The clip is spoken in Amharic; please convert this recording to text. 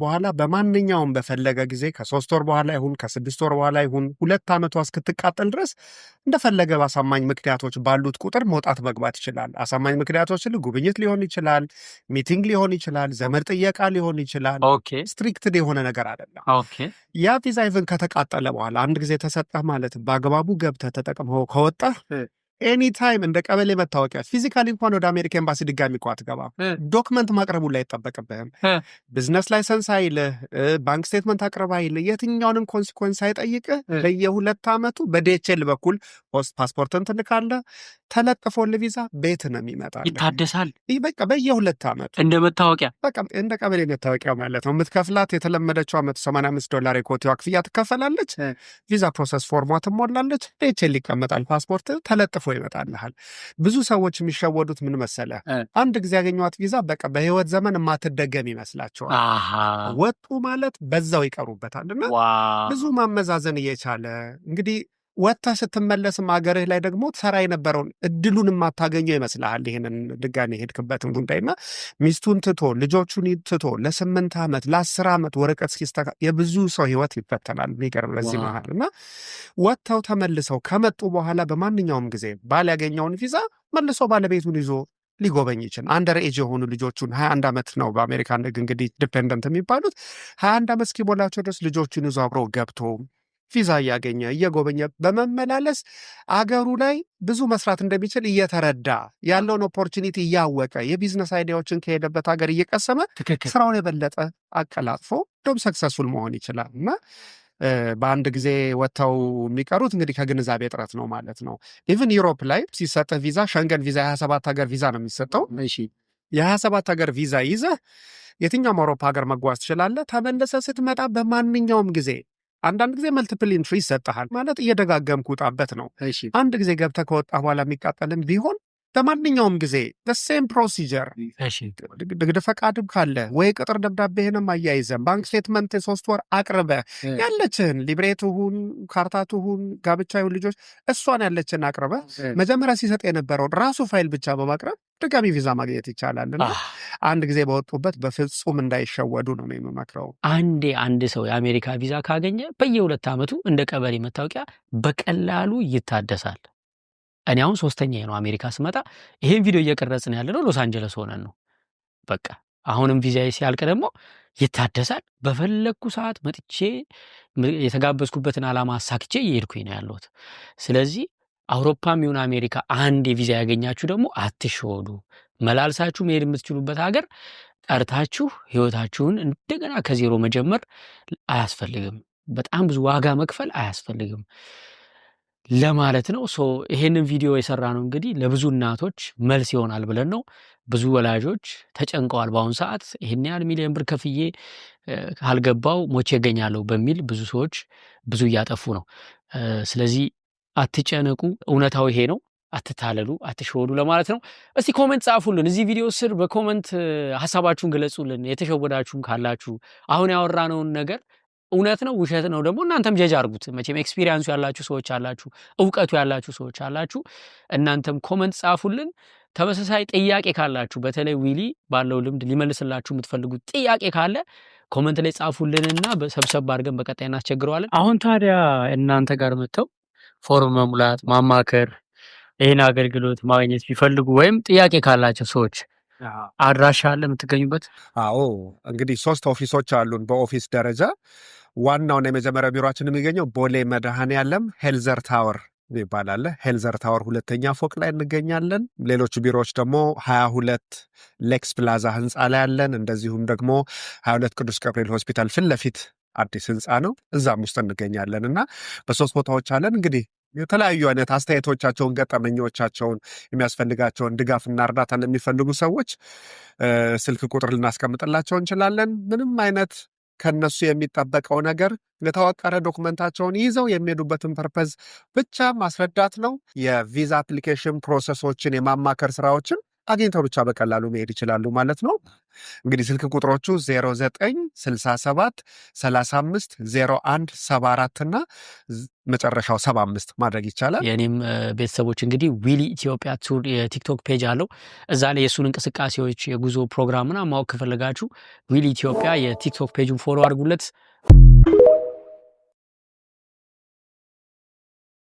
በኋላ በማንኛውም በፈለገ ጊዜ ከ3 ወር በኋላ ይሁን ከ6 ወር በኋላ ይሁን 2 ዓመቷ እስክትቃጠል ድረስ እንደፈለገ በአሳማኝ ምክንያቶች ባሉት ቁጥር መውጣት መግባት ይችላል። አሳማኝ ምክንያቶች ጉብኝት ሊሆን ይችላል፣ ሚቲንግ ሊሆን ይችላል፣ ዘመድ ጥየቃ ሊሆን ይችላል። ስትሪክትድ የሆነ ነገር አይደለም። ያ ቪዛ ኢቭን ከተቃጠለ በኋላ አንድ ጊዜ ተሰጠህ ማለት በአግባቡ ገብተህ ተጠቅመው ከወጣህ ኤኒታይም እንደ ቀበሌ መታወቂያ ፊዚካሊ እንኳን ወደ አሜሪካ ኤምባሲ ድጋሚ እኮ አትገባም። ዶክመንት ማቅረቡ ላይ አይጠበቅብህም። ቢዝነስ ላይሰንስ አይልህ፣ ባንክ ስቴትመንት አቅርብ አይልህ፣ የትኛውንም ኮንሲኮንስ አይጠይቅህ። በየ2 ዓመቱ በዲኤችኤል በኩል ፓስፖርትን ትልካለህ፣ ተለጥፎልህ ቪዛ ቤት ነው የሚመጣል። ይታደሳል። በቃ በየ2 ዓመቱ እንደ መታወቂያ፣ በቃ እንደ ቀበሌ መታወቂያ ማለት ነው። የምትከፍላት የተለመደችው $185 የኮቲዋ ክፍያ ትከፈላለች። ቪዛ ፕሮሰስ ፎርሟ ትሞላለች፣ ዲኤችኤል ይቀመጣል፣ ፓስፖርት ተለጥፎ ይመጣልሃል። ብዙ ሰዎች የሚሸወዱት ምን መሰለህ? አንድ ጊዜ ያገኟት ቪዛ በቃ በህይወት ዘመን የማትደገም ይመስላቸዋል። ወጡ ማለት በዛው ይቀሩበታልና ብዙ ማመዛዘን እየቻለ እንግዲህ ወጥተህ ስትመለስም ሀገርህ ላይ ደግሞ ትሰራ የነበረውን እድሉን የማታገኘው ይመስልሃል። ይሄንን ድጋሚ ሄድክበትን ጉዳይና ሚስቱን ትቶ ልጆቹን ትቶ ለ8 ዓመት ለ10 ዓመት ወረቀት እስኪስተካከል የብዙ ሰው ህይወት ይፈተናል። የሚገርም በዚህ መሀል እና ወጥተው ተመልሰው ከመጡ በኋላ በማንኛውም ጊዜ ባል ያገኘውን ቪዛ መልሶ ባለቤቱን ይዞ ሊጎበኝ ይችላል። አንደር ኤጅ የሆኑ ልጆቹን 21 ዓመት ነው በአሜሪካን ህግ እንግዲህ ዲፔንደንት የሚባሉት 21 ዓመት እስኪሞላቸው ድረስ ልጆቹን ይዞ አብሮ ገብቶ ቪዛ እያገኘ እየጎበኘ በመመላለስ አገሩ ላይ ብዙ መስራት እንደሚችል እየተረዳ ያለውን ኦፖርቹኒቲ እያወቀ የቢዝነስ አይዲያዎችን ከሄደበት ሀገር እየቀሰመ ስራውን የበለጠ አቀላጥፎ ዶም ሰክሰስፉል መሆን ይችላል እና በአንድ ጊዜ ወጥተው የሚቀሩት እንግዲህ ከግንዛቤ እጥረት ነው ማለት ነው። ኢቭን ዩሮፕ ላይ ሲሰጥህ ቪዛ ሸንገን ቪዛ 27 ሀገር ቪዛ ነው የሚሰጠው። የ27 ሀገር ቪዛ ይዘህ የትኛውም አውሮፓ ሀገር መጓዝ ትችላለህ። ተመልሰህ ስትመጣ በማንኛውም ጊዜ አንዳንድ ጊዜ መልቲፕል ኢንትሪ ይሰጥሃል ማለት እየደጋገምክ ውጣበት ነው። አንድ ጊዜ ገብተህ ከወጣ በኋላ የሚቃጠልም ቢሆን በማንኛውም ጊዜ ሴም ፕሮሲጀር ንግድ ፈቃድም ካለ ወይ ቅጥር ደብዳቤህንም አያይዘን ባንክ ስቴትመንት 3 ወር አቅርበ ያለችህን ሊብሬትሁን ካርታትሁን ጋብቻዩን ልጆች እሷን ያለችን አቅርበ መጀመሪያ ሲሰጥ የነበረውን ራሱ ፋይል ብቻ በማቅረብ ድጋሚ ቪዛ ማግኘት ይቻላል። አንድ ጊዜ በወጡበት በፍጹም እንዳይሸወዱ ነው የምመክረው። አንድ ሰው የአሜሪካ ቪዛ ካገኘ በየ2 ዓመቱ እንደ ቀበሌ መታወቂያ በቀላሉ ይታደሳል። እኔ አሁን 3ኛ ነው አሜሪካ ስመጣ። ይሄን ቪዲዮ እየቀረጽን ያለ ነው ሎስ አንጀለስ ሆነን ነው። በቃ አሁንም ቪዛዬ ሲያልቅ ደግሞ ይታደሳል። በፈለግኩ ሰዓት መጥቼ የተጋበዝኩበትን ዓላማ አሳክቼ እየሄድኩኝ ነው ያለሁት። ስለዚህ አውሮፓም ይሁን አሜሪካ አንድ የቪዛ ያገኛችሁ ደግሞ አትሸወዱ። መላልሳችሁ መሄድ የምትችሉበት ሀገር ቀርታችሁ ህይወታችሁን እንደገና ከዜሮ መጀመር አያስፈልግም። በጣም ብዙ ዋጋ መክፈል አያስፈልግም ለማለት ነው። ይሄንን ቪዲዮ የሰራ ነው እንግዲህ ለብዙ እናቶች መልስ ይሆናል ብለን ነው። ብዙ ወላጆች ተጨንቀዋል። በአሁኑ ሰዓት ይሄን ያህል ሚሊዮን ብር ከፍዬ ካልገባው ሞቼ እገኛለሁ በሚል ብዙ ሰዎች ብዙ እያጠፉ ነው። ስለዚህ አትጨነቁ፣ እውነታው ይሄ ነው። አትታለሉ፣ አትሸወዱ ለማለት ነው። እስቲ ኮሜንት ጻፉልን። እዚህ ቪዲዮ ስር በኮሜንት ሐሳባችሁን ገለጹልን። የተሸወዳችሁም ካላችሁ አሁን ያወራነውን ነገር እውነት ነው ውሸት ነው ደግሞ እናንተም ጀጅ አድርጉት። መቼም ኤክስፒሪየንሱ ያላችሁ ሰዎች አላችሁ፣ እውቀቱ ያላችሁ ሰዎች አላችሁ። እናንተም ኮሜንት ጻፉልን። ተመሳሳይ ጥያቄ ካላችሁ በተለይ ዊሊ ባለው ልምድ ሊመልስላችሁ የምትፈልጉት ጥያቄ ካለ ኮሜንት ላይ ጻፉልንና በሰብሰብ አድርገን በቀጣይ እናስቸግረዋለን። አሁን ታዲያ እናንተ ጋር መጥተው ፎርም መሙላት ማማከር ይህን አገልግሎት ማግኘት ቢፈልጉ ወይም ጥያቄ ካላቸው ሰዎች አድራሻ አለ የምትገኙበት? አዎ እንግዲህ 3 ኦፊሶች አሉን በኦፊስ ደረጃ። ዋናውና የመጀመሪያው ቢሮችን የሚገኘው ቦሌ መድኃኔዓለም ሄልዘር ታወር ይባላል። ሄልዘር ታወር 2ኛ ፎቅ ላይ እንገኛለን። ሌሎቹ ቢሮዎች ደግሞ 22 ሌክስ ፕላዛ ህንፃ ላይ አለን። እንደዚሁም ደግሞ 22 ቅዱስ ገብርኤል ሆስፒታል ፊት ለፊት አዲስ ህንፃ ነው፣ እዛም ውስጥ እንገኛለን እና በ3 ቦታዎች አለን። እንግዲህ የተለያዩ አይነት አስተያየቶቻቸውን፣ ገጠመኞቻቸውን፣ የሚያስፈልጋቸውን ድጋፍና እርዳታ ለሚፈልጉ ሰዎች ስልክ ቁጥር ልናስቀምጥላቸው እንችላለን። ምንም አይነት ከነሱ የሚጠበቀው ነገር የተዋቀረ ዶክመንታቸውን ይዘው የሚሄዱበትን ፐርፐዝ ብቻ ማስረዳት ነው። የቪዛ አፕሊኬሽን ፕሮሰሶችን የማማከር ስራዎችን አግኝተው ብቻ በቀላሉ መሄድ ይችላሉ ማለት ነው። እንግዲህ ስልክ ቁጥሮቹ 0967 35 01 74 እና መጨረሻው 75 ማድረግ ይቻላል። የእኔም ቤተሰቦች እንግዲህ ዊሊ ኢትዮጵያ ቱር የቲክቶክ ፔጅ አለው። እዛ ላይ የእሱን እንቅስቃሴዎች የጉዞ ፕሮግራምና ማወቅ ከፈለጋችሁ ዊሊ ኢትዮጵያ የቲክቶክ ፔጁን ፎሎ አድርጉለት።